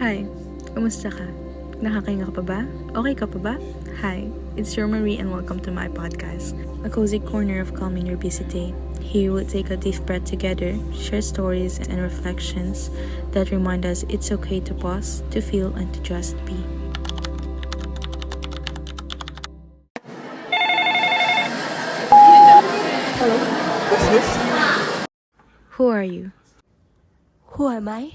Hi, kamusta ka? Nakakahinga ka pa ba? Okay ka pa ba? Hi, it's your Marie and welcome to my podcast, a cozy corner of calming your busy day. Here we'll take a deep breath together, share stories and reflections that remind us it's okay to pause, to feel, and to just be. Hello? What's this? Who are you? Who am I?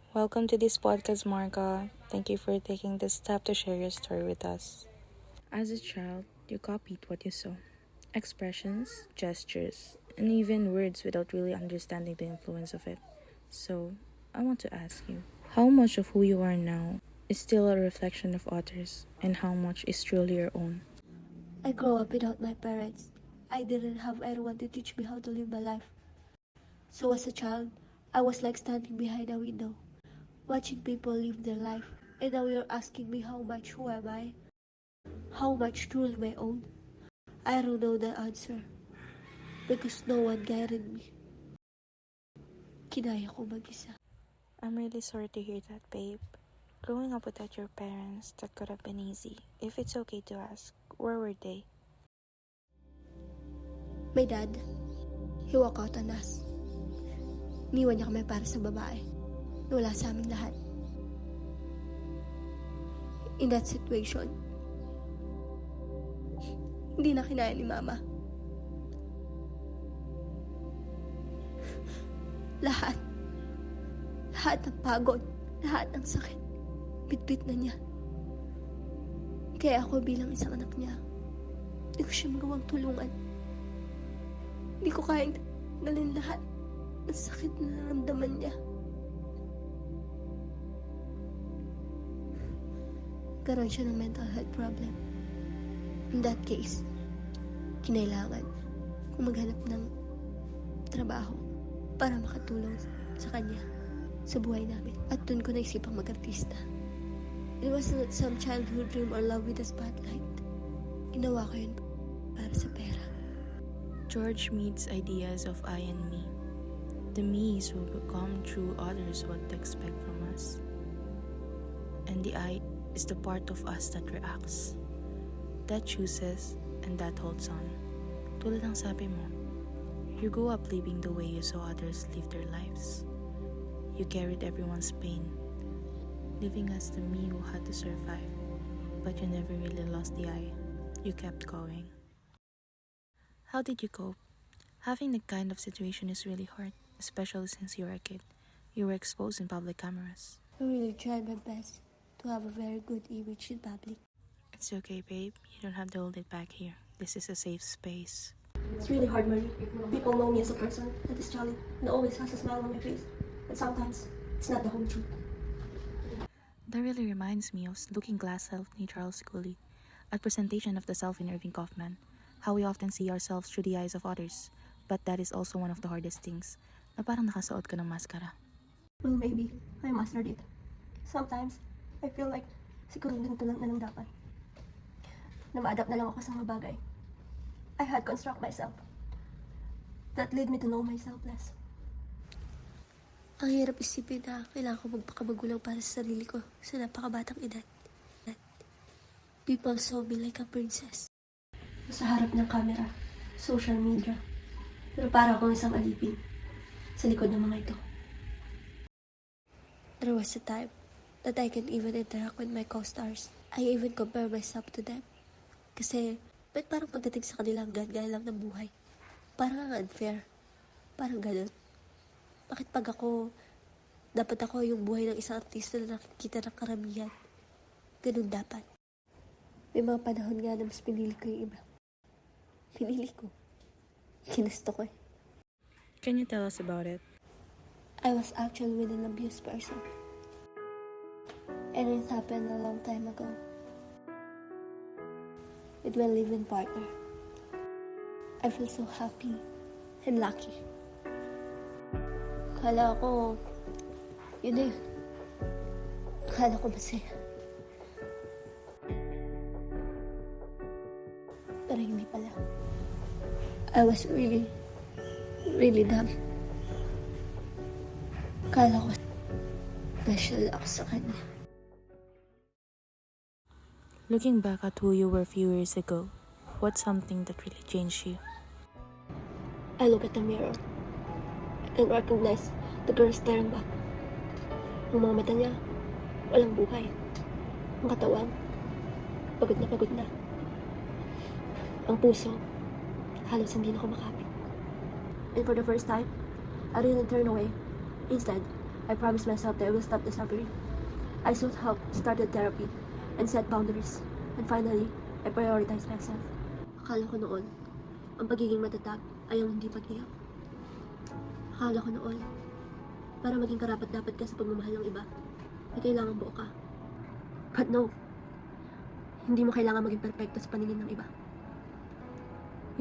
Welcome to this podcast, Marga. Thank you for taking the step to share your story with us. As a child, you copied what you saw. Expressions, gestures, and even words without really understanding the influence of it. So, I want to ask you, how much of who you are now is still a reflection of others, and how much is truly your own? I grew up without my parents. I didn't have anyone to teach me how to live my life. So as a child, I was like standing behind a window, watching people live their life. And now you're asking me how much who am I? How much truly my own? I don't know the answer. Because no one guided me. Kinaya ko mag-isa. I'm really sorry to hear that, babe. Growing up without your parents, that could have been easy. If it's okay to ask, where were they? My dad, he walked out on us. Niwan niya kami para sa babae. Wala sa amin lahat. In that situation, hindi na kinaya ni Mama. Lahat ng pagod, lahat ng sakit, bitbit na niya. Kaya ako bilang isang anak niya, hindi ko siya magawang tulungan. Hindi ko kayang galin lahat ng sakit na naramdaman niya. Karoon siya ng mental health problem. In that case, kinailangan kung maghanap ng trabaho para makatulong sa kanya, sa buhay namin. At dun ko naisipang mag-artista. It was not some childhood dream or love with a spotlight. Ginawa ko yun para sa pera. George Mead's ideas of I and me. The me's will become through others what they expect from us. And the I is the part of us that reacts, that chooses, and that holds on. Tulad ng sabi mo, you grew up living the way you saw others live their lives. You carried everyone's pain, living as the me who had to survive, but you never really lost the I. You kept going. How did you cope? Having that kind of situation is really hard, especially since you were a kid. You were exposed in public cameras. I really tried my best to have a very good image in public. It's okay, babe. You don't have to hold it back here. This is a safe space. It's really hard, Marie. People know me as a person that is jolly and always has a smile on my face. But sometimes, it's not the whole truth. That really reminds me of Looking Glass Self ni Charles Cooley, a presentation of the self in Irving Kaufman, how we often see ourselves through the eyes of others, but that is also one of the hardest things, na parang nakasuot ka ng maskara. Well, maybe I mastered it. Sometimes, I feel like siguro ganito lang na lang dapat. Na ma-adapt na lang ako sa mga bagay. I had construct myself. That led me to know myself less. Ang hirap isipin na kailangan ko magpakamagulang para sa sarili ko sa napakabatang edad. People saw me like a princess. Sa harap ng camera, social media. Pero para akong isang alipin sa likod ng mga ito. There was a time that I can't even interact with my co-stars. I even compare myself to them. Kasi, ba't parang pagdating sa kanila ang ganda lang ng buhay? Parang ang unfair. Parang ganun. Bakit pag dapat ako yung buhay ng isang artista na nakikita ng karamihan? Ganun dapat. May mga panahon nga na mas pinili ko yung iba. Pinili ko. Ginusto ko eh. Can you tell us about it? I was actually with an abused person. And it happened a long time ago. With my live-in partner. I feel so happy and lucky. Kala ko, yun na yun. Kala ko masaya. pala. I was really, really dumb. Kala ko special ako sa kanya. Looking back at who you were a few years ago, what's something that really changed you? I look at the mirror and recognize the girl staring back. Ang mga mata niya, walang buhay. Ang katawan, pagod na. Ang puso, halos hindi na kumakapit. And for the first time, I didn't turn away. Instead, I promised myself that I will stop the suffering. I sought help, started therapy, and set boundaries. And finally, I prioritized myself. Akala ko noon, ang pagiging matatag ay ang hindi pag-iyak. Akala ko noon, para maging karapat-dapat ka sa pagmamahal ng iba, ay kailangan buo ka. But no, hindi mo kailangan maging perfecto sa paningin ng iba.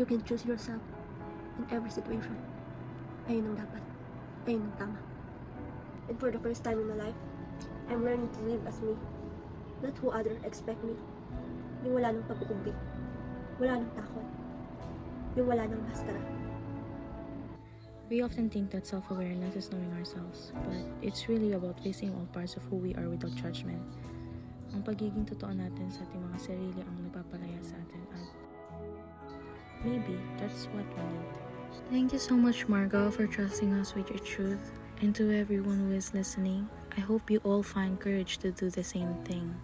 You can choose yourself in every situation. Ayun ang dapat. Ayun ang tama. And for the first time in my life, I'm learning to live as me. Not who others expect me. Yung wala nang pagkukumbi. Wala nang takot. Yung wala nang maskara. We often think that self-awareness is knowing ourselves, but it's really about facing all parts of who we are without judgment. Ang pagiging totoo natin sa ating mga sarili ang nagpapalaya sa atin at maybe that's what we need. Thank you so much, Margo, for trusting us with your truth. And to everyone who is listening, I hope you all find courage to do the same thing.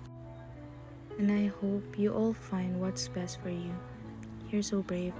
And I hope you all find what's best for you. You're so brave.